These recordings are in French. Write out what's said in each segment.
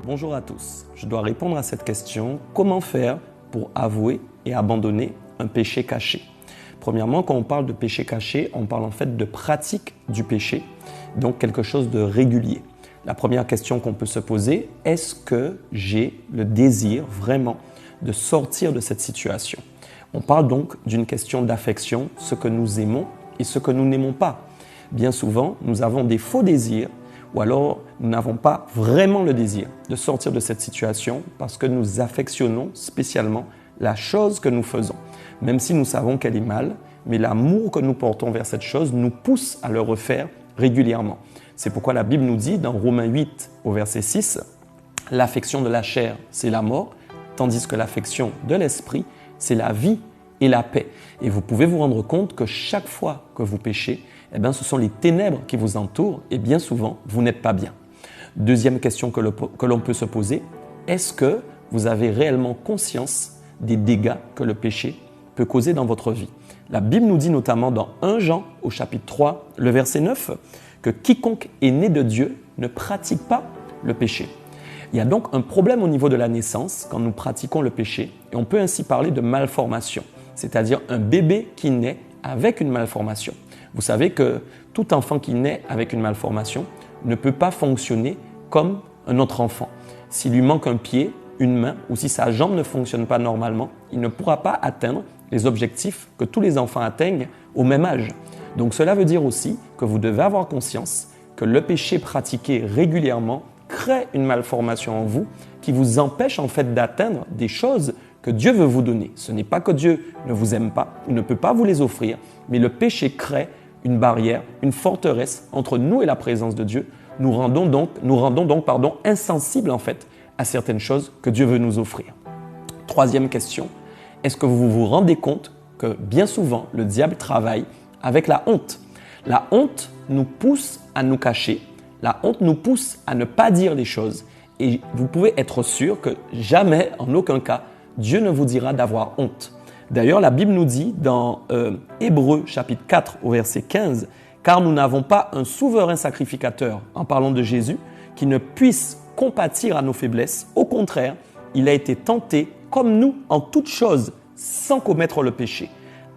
Bonjour à tous. Je dois répondre à cette question. Comment faire pour avouer et abandonner un péché caché? Premièrement, quand on parle de péché caché, on parle en fait de pratique du péché, donc quelque chose de régulier. La première question qu'on peut se poser, est-ce que j'ai le désir vraiment de sortir de cette situation? On parle donc d'une question d'affection, ce que nous aimons et ce que nous n'aimons pas. Bien souvent, nous avons des faux désirs ou alors nous n'avons pas vraiment le désir de sortir de cette situation parce que nous affectionnons spécialement la chose que nous faisons. Même si nous savons qu'elle est mal, mais l'amour que nous portons vers cette chose nous pousse à le refaire régulièrement. C'est pourquoi la Bible nous dit dans Romains 8 au verset 6, « L'affection de la chair, c'est la mort, tandis que l'affection de l'esprit, c'est la vie et la paix. » Et vous pouvez vous rendre compte que chaque fois que vous péchez, ce sont les ténèbres qui vous entourent et bien souvent, vous n'êtes pas bien. Deuxième question que l'on peut se poser, est-ce que vous avez réellement conscience des dégâts que le péché peut causer dans votre vie? La Bible nous dit notamment dans 1 Jean au chapitre 3, le verset 9, que quiconque est né de Dieu ne pratique pas le péché. Il y a donc un problème au niveau de la naissance quand nous pratiquons le péché et on peut ainsi parler de malformation, c'est-à-dire un bébé qui naît avec une malformation. Vous savez que tout enfant qui naît avec une malformation ne peut pas fonctionner comme un autre enfant. S'il lui manque un pied, une main ou si sa jambe ne fonctionne pas normalement, il ne pourra pas atteindre les objectifs que tous les enfants atteignent au même âge. Donc cela veut dire aussi que vous devez avoir conscience que le péché pratiqué régulièrement crée une malformation en vous qui vous empêche en fait d'atteindre des choses que Dieu veut vous donner. Ce n'est pas que Dieu ne vous aime pas ou ne peut pas vous les offrir, mais le péché crée une barrière, une forteresse entre nous et la présence de Dieu, nous rendons donc insensibles en fait à certaines choses que Dieu veut nous offrir. Troisième question, est-ce que vous vous rendez compte que bien souvent le diable travaille avec la honte? La honte nous pousse à nous cacher, la honte nous pousse à ne pas dire les choses et vous pouvez être sûr que jamais, en aucun cas, Dieu ne vous dira d'avoir honte. D'ailleurs, la Bible nous dit dans Hébreux chapitre 4 au verset 15, « Car nous n'avons pas un souverain sacrificateur, en parlant de Jésus, qui ne puisse compatir à nos faiblesses. Au contraire, il a été tenté comme nous en toutes choses, sans commettre le péché.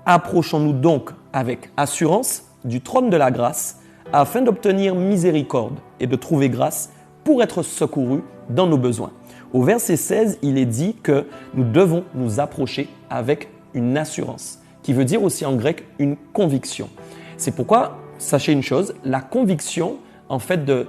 Approchons-nous donc avec assurance du trône de la grâce, afin d'obtenir miséricorde et de trouver grâce pour être secourus dans nos besoins. » Au verset 16, il est dit que nous devons nous approcher avec une assurance, qui veut dire aussi en grec une conviction. C'est pourquoi, sachez une chose, la conviction en fait de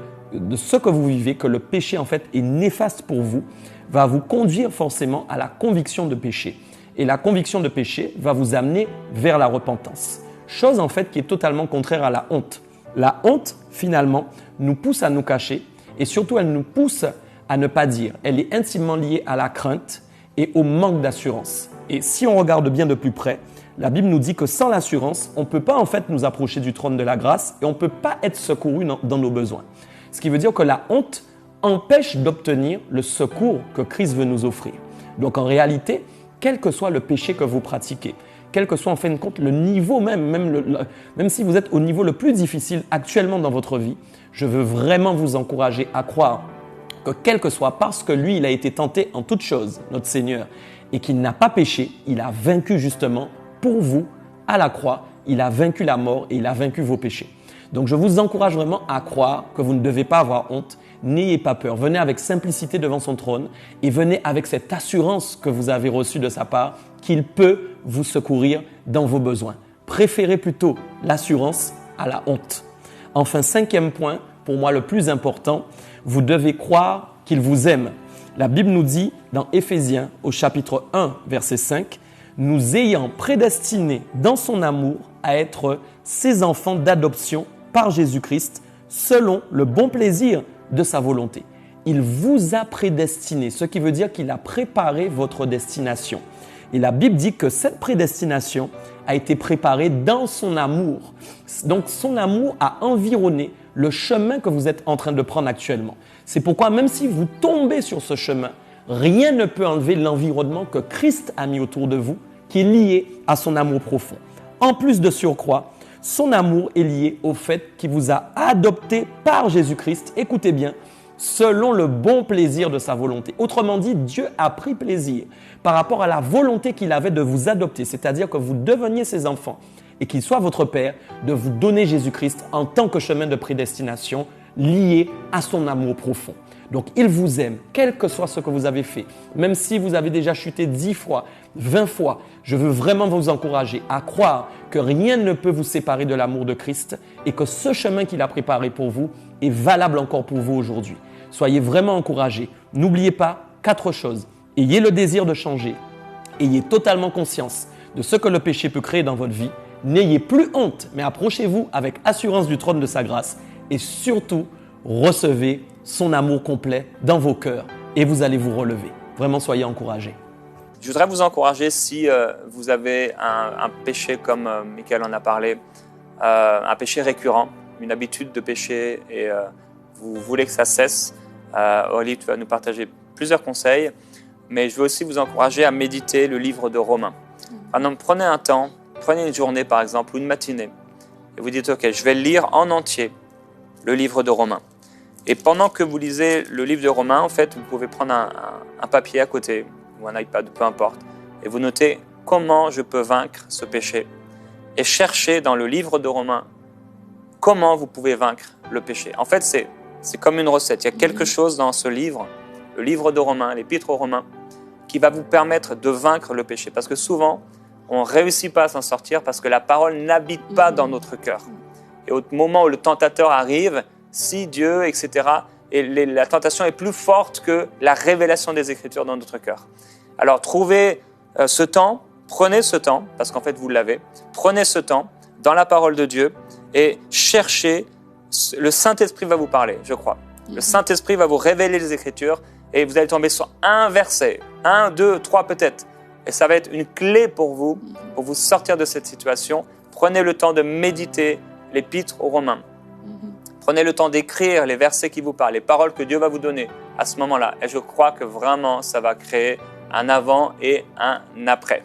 ce que vous vivez, que le péché en fait est néfaste pour vous, va vous conduire forcément à la conviction de péché. Et la conviction de péché va vous amener vers la repentance. Chose en fait qui est totalement contraire à la honte. La honte, finalement, nous pousse à nous cacher et surtout elle nous pousse à ne pas dire. Elle est intimement liée à la crainte et au manque d'assurance. Et si on regarde bien de plus près, la Bible nous dit que sans l'assurance, on ne peut pas en fait nous approcher du trône de la grâce et on ne peut pas être secouru dans nos besoins. Ce qui veut dire que la honte empêche d'obtenir le secours que Christ veut nous offrir. Donc en réalité, quel que soit le péché que vous pratiquez, quel que soit en fin de compte le niveau même si vous êtes au niveau le plus difficile actuellement dans votre vie, je veux vraiment vous encourager à croire que quel que soit, parce que lui, il a été tenté en toutes choses, notre Seigneur, et qu'il n'a pas péché, il a vaincu justement pour vous à la croix, il a vaincu la mort et il a vaincu vos péchés. Donc je vous encourage vraiment à croire que vous ne devez pas avoir honte, n'ayez pas peur, venez avec simplicité devant son trône et venez avec cette assurance que vous avez reçue de sa part qu'il peut vous secourir dans vos besoins. Préférez plutôt l'assurance à la honte. Enfin, 5e point, pour moi le plus important, vous devez croire qu'il vous aime. La Bible nous dit dans Éphésiens au chapitre 1, verset 5, « Nous ayant prédestinés dans son amour à être ses enfants d'adoption par Jésus-Christ, selon le bon plaisir de sa volonté. » Il vous a prédestiné, ce qui veut dire qu'il a préparé votre destination. Et la Bible dit que cette prédestination a été préparée dans son amour. Donc son amour a environné le chemin que vous êtes en train de prendre actuellement. C'est pourquoi même si vous tombez sur ce chemin, rien ne peut enlever l'environnement que Christ a mis autour de vous, qui est lié à son amour profond. En plus de surcroît, son amour est lié au fait qu'il vous a adopté par Jésus-Christ. Écoutez bien, selon le bon plaisir de sa volonté. Autrement dit, Dieu a pris plaisir par rapport à la volonté qu'il avait de vous adopter, c'est-à-dire que vous deveniez ses enfants et qu'il soit votre Père, de vous donner Jésus-Christ en tant que chemin de prédestination lié à son amour profond. Donc, il vous aime, quel que soit ce que vous avez fait. Même si vous avez déjà chuté 10 fois, 20 fois, je veux vraiment vous encourager à croire que rien ne peut vous séparer de l'amour de Christ et que ce chemin qu'il a préparé pour vous est valable encore pour vous aujourd'hui. Soyez vraiment encouragés. N'oubliez pas 4 choses. Ayez le désir de changer. Ayez totalement conscience de ce que le péché peut créer dans votre vie. N'ayez plus honte, mais approchez-vous avec assurance du trône de sa grâce. Et surtout, recevez son amour complet dans vos cœurs et vous allez vous relever. Vraiment, soyez encouragés. Je voudrais vous encourager si vous avez un péché comme Michael en a parlé, un péché récurrent, une habitude de péché et vous voulez que ça cesse. Aurélie, tu vas nous partager plusieurs conseils, mais je veux aussi vous encourager à méditer le livre de Romains. Alors, prenez un temps, prenez une journée par exemple ou une matinée et vous dites « Ok, je vais lire en entier le livre de Romains ». Et pendant que vous lisez le livre de Romains, en fait, vous pouvez prendre un papier à côté ou un iPad, peu importe, et vous notez comment je peux vaincre ce péché. Et cherchez dans le livre de Romains comment vous pouvez vaincre le péché. En fait, c'est comme une recette. Il y a quelque chose dans ce livre, le livre de Romains, l'épître aux Romains, qui va vous permettre de vaincre le péché. Parce que souvent, on ne réussit pas à s'en sortir parce que la parole n'habite pas dans notre cœur. Et au moment où le tentateur arrive, si Dieu, etc., et la tentation est plus forte que la révélation des Écritures dans notre cœur. Alors, trouvez ce temps, prenez ce temps, parce qu'en fait, vous l'avez, prenez ce temps dans la parole de Dieu et cherchez, le Saint-Esprit va vous parler, je crois. Le Saint-Esprit va vous révéler les Écritures et vous allez tomber sur un verset, 1, 2, 3 peut-être. Et ça va être une clé pour vous sortir de cette situation. Prenez le temps de méditer l'épître aux Romains. Prenez le temps d'écrire les versets qui vous parlent, les paroles que Dieu va vous donner à ce moment-là. Et je crois que vraiment, ça va créer un avant et un après.